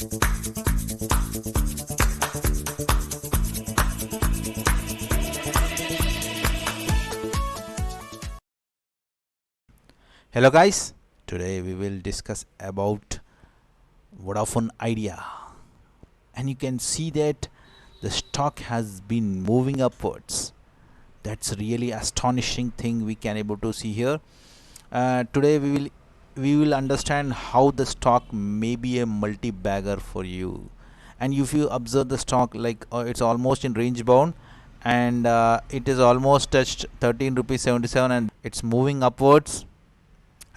Hello guys, today we will discuss about Vodafone Idea, and you can see that the stock has been moving upwards. That's really astonishing thing we can able to see here. Today we will understand how the stock may be a multi-bagger for you. And if you observe the stock, like it's almost in range bound, and it is almost touched 13 rupees 77, and it's moving upwards.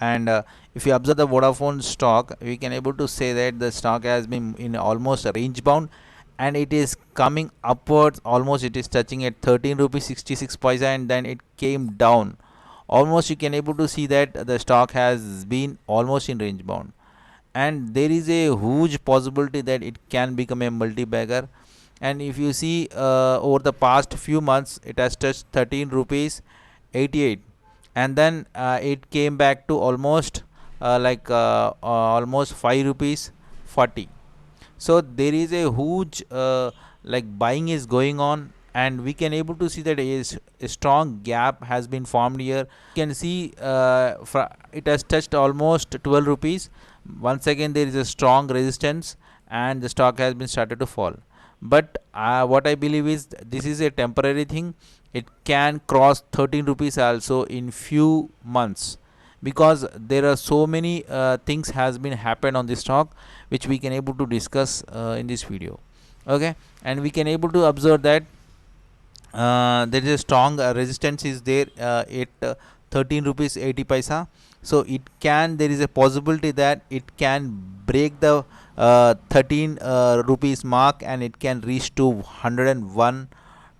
And if you observe the Vodafone stock, we can able to say that the stock has been in almost a range bound, and it is coming upwards. Almost it is touching at 13 rupees 66 paisa, and then it came down. Almost you can able to see that the stock has been almost in range bound, and there is a huge possibility that it can become a multi-bagger. And if you see over the past few months, it has touched 13 rupees 88, and then it came back to almost almost 5 rupees 40. So there is a huge buying is going on, and we can able to see that a strong gap has been formed here. You can see it has touched almost 12 rupees. Once again there is a strong resistance, and the stock has been started to fall. But what I believe is this is a temporary thing. It can cross 13 rupees also in few months, because there are so many things has been happened on this stock, which we can able to discuss in this video. Okay, and we can able to observe that there is a strong resistance is there at 13 rupees 80 paisa. So it can, there is a possibility that it can break the 13 rupees mark, and it can reach to 101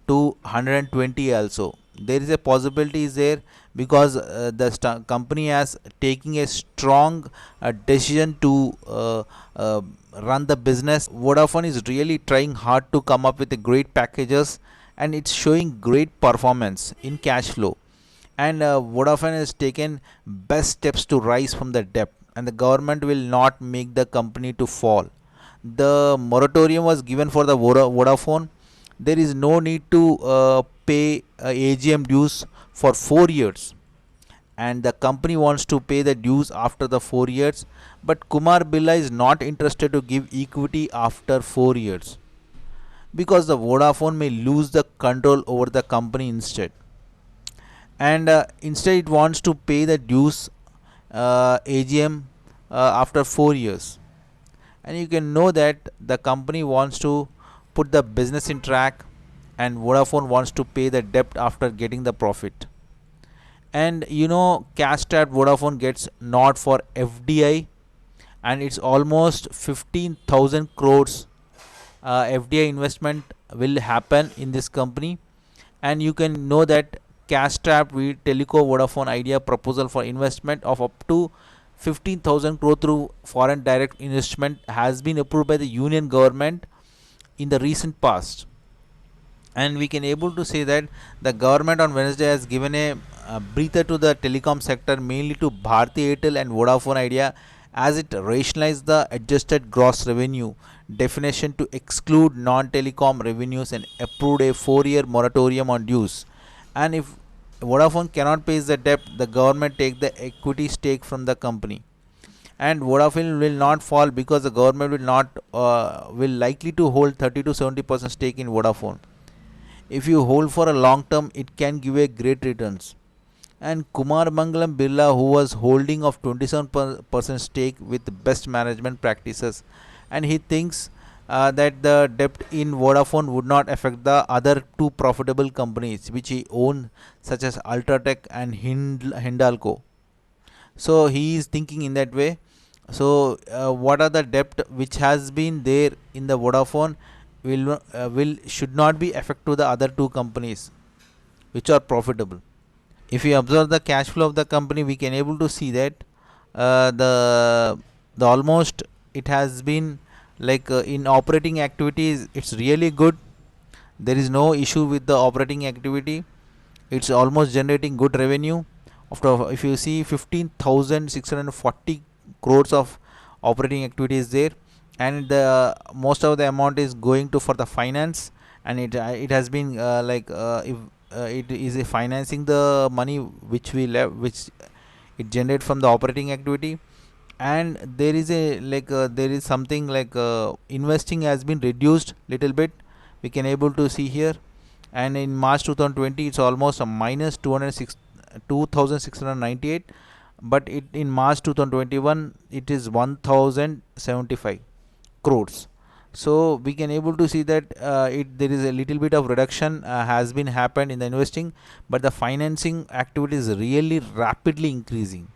to 120 also. There is a possibility is there, because the company has taking a strong decision to run the business. Vodafone is really trying hard to come up with the great packages, and it's showing great performance in cash flow. And Vodafone has taken best steps to rise from the debt, and the government will not make the company to fall. The moratorium was given for the Vodafone. There is no need to pay AGM dues for 4 years, and the company wants to pay the dues after the 4 years. But Kumar Birla is not interested to give equity after 4 years, because the Vodafone may lose the control over the company instead. And instead it wants to pay the dues AGM after 4 years. And you can know that the company wants to put the business in track, and Vodafone wants to pay the debt after getting the profit. And cash strapped Vodafone gets not for FDI, and it's almost 15,000 crores FDI investment will happen in this company. And you can know that cash strapped with Teleco Vodafone Idea proposal for investment of up to 15,000 crore through foreign direct investment has been approved by the union government in the recent past. And we can able to say that the government on Wednesday has given a breather to the telecom sector, mainly to Bharti Airtel and Vodafone Idea, as it rationalized the adjusted gross revenue definition to exclude non-telecom revenues, and approved a 4-year moratorium on dues. And if Vodafone cannot pay the debt, the government take the equity stake from the company. And Vodafone will not fall, because the government will not will likely to hold 30 to 70% stake in Vodafone. If you hold for a long term, it can give a great returns. And Kumar Mangalam Birla, who was holding of 27% stake with best management practices, and he thinks that the debt in Vodafone would not affect the other two profitable companies which he owns, such as Ultratech and Hindalco. So he is thinking in that way. So what are the debt which has been there in the Vodafone will should not be affect to the other two companies which are profitable. If we observe the cash flow of the company, we can able to see that the almost it has been in operating activities, it's really good. There is no issue with the operating activity. It's almost generating good revenue. After, if you see, 15,640 crores of operating activities there, and the most of the amount is going to for the finance, and it has been if it is financing the money which we left, which it generate from the operating activity. And there is a there is something investing has been reduced little bit, we can able to see here. And in March 2020 it's almost a minus 206 2698, but it in March 2021 it is 1075 crores. So we can able to see that it there is a little bit of reduction has been happened in the investing, but the financing activity is really rapidly increasing.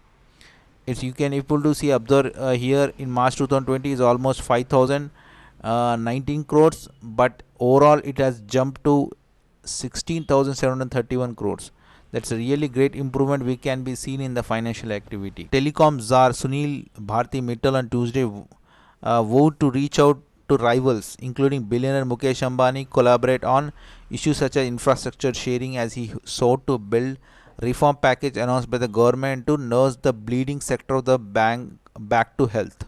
It's you can able to see observe here in March 2020 is almost 5019 crores, but overall it has jumped to 16,731 crores. That's a really great improvement we can be seen in the financial activity. Telecom czar Sunil Bharti Mittal on Tuesday vowed to reach out to rivals, including billionaire Mukesh Ambani, collaborate on issues such as infrastructure sharing as he sought to build reform package announced by the government to nurse the bleeding sector of the bank back to health.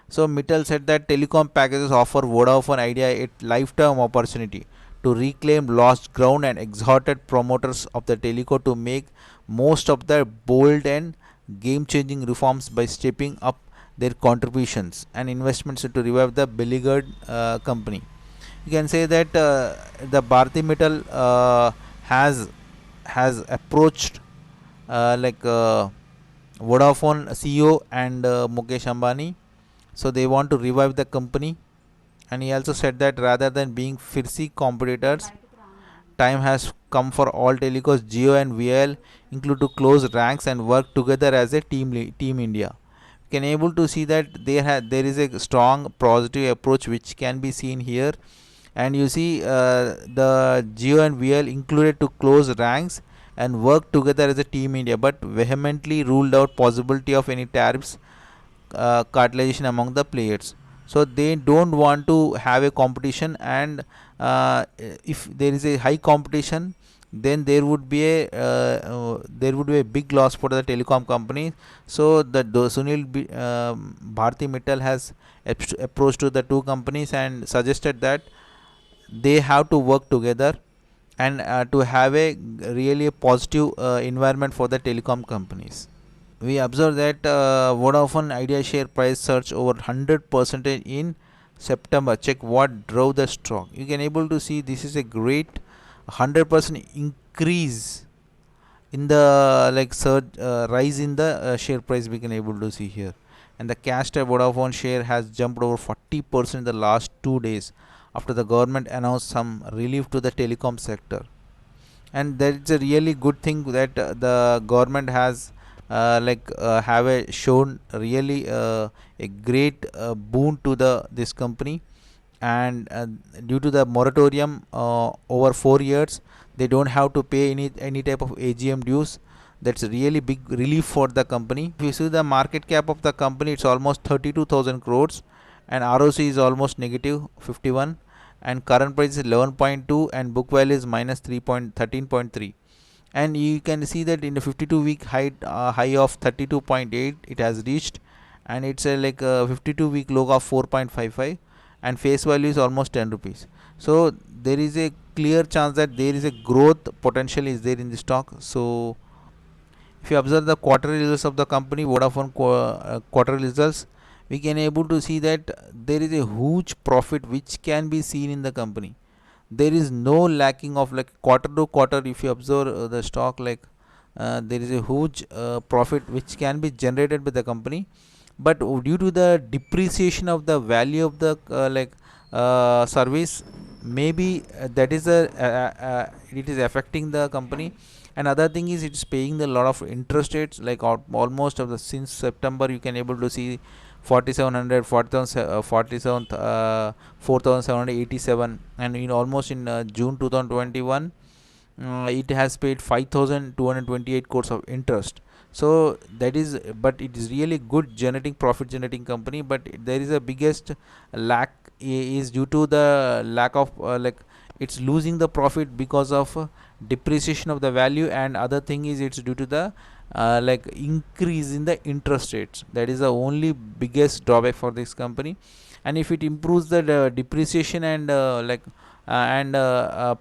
So Mittal said that telecom packages offer Vodafone Idea a lifetime opportunity to reclaim lost ground and exhorted promoters of the teleco to make most of the bold and game-changing reforms by stepping up their contributions and investments to revive the beleaguered company. You can say that the Bharti Mittal has approached Vodafone CEO and Mukesh Ambani, so they want to revive the company. And he also said that rather than being fierce competitors, time has come for all telecos, Geo and VL, include to close ranks and work together as a team India. You can able to see that there is a strong positive approach which can be seen here. And you see the Geo and VL included to close ranks and work together as a team India, but vehemently ruled out possibility of any tariffs cartelization among the players. So they don't want to have a competition, and if there is a high competition, then there would be a big loss for the telecom company. So Bharti Mittal has approached to the two companies and suggested that they have to work together and to have a really positive environment for the telecom companies. We observe that Vodafone Idea share price surged over 100% in September. Check what drove the stock. You can able to see this is a great 100% increase in the surge rise in the share price we can able to see here. And the cash type Vodafone share has jumped over 40% in the last 2 days after the government announced some relief to the telecom sector. And that is a really good thing that the government has have a shown really a great boon to the this company. And due to the moratorium over 4 years, they don't have to pay any type of AGM dues. That's a really big relief for the company. If you see the market cap of the company, it's almost 32,000 crores, and ROC is almost negative 51, and current price is 11.2, and book value is minus 3.13.3. And you can see that in the 52-week high of 32.8 it has reached, and it's a 52-week low of 4.55, and face value is almost 10 rupees. So there is a clear chance that there is a growth potential is there in the stock. So if you observe the quarterly results of the company, Vodafone quarterly results, we can able to see that there is a huge profit which can be seen in the company. There is no lacking of quarter to quarter. If you observe the stock, there is a huge profit which can be generated by the company, but due to the depreciation of the value of the service, maybe that is it is affecting the company. Another thing is it's paying a lot of interest rates, almost of the since September you can able to see 4700 4787, and in almost in June 2021 it has paid 5228 crores of interest. So that is, but it is really good generating profit generating company, but there is a biggest lack is due to the lack of it's losing the profit because of depreciation of the value, and other thing is it's due to the increase in the interest rates. That is the only biggest drawback for this company. and if it improves the depreciation and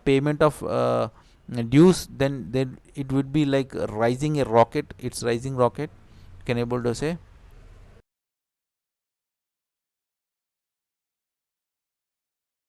payment of dues, then it would be like rising a rocket. It's rising rocket, can able to say.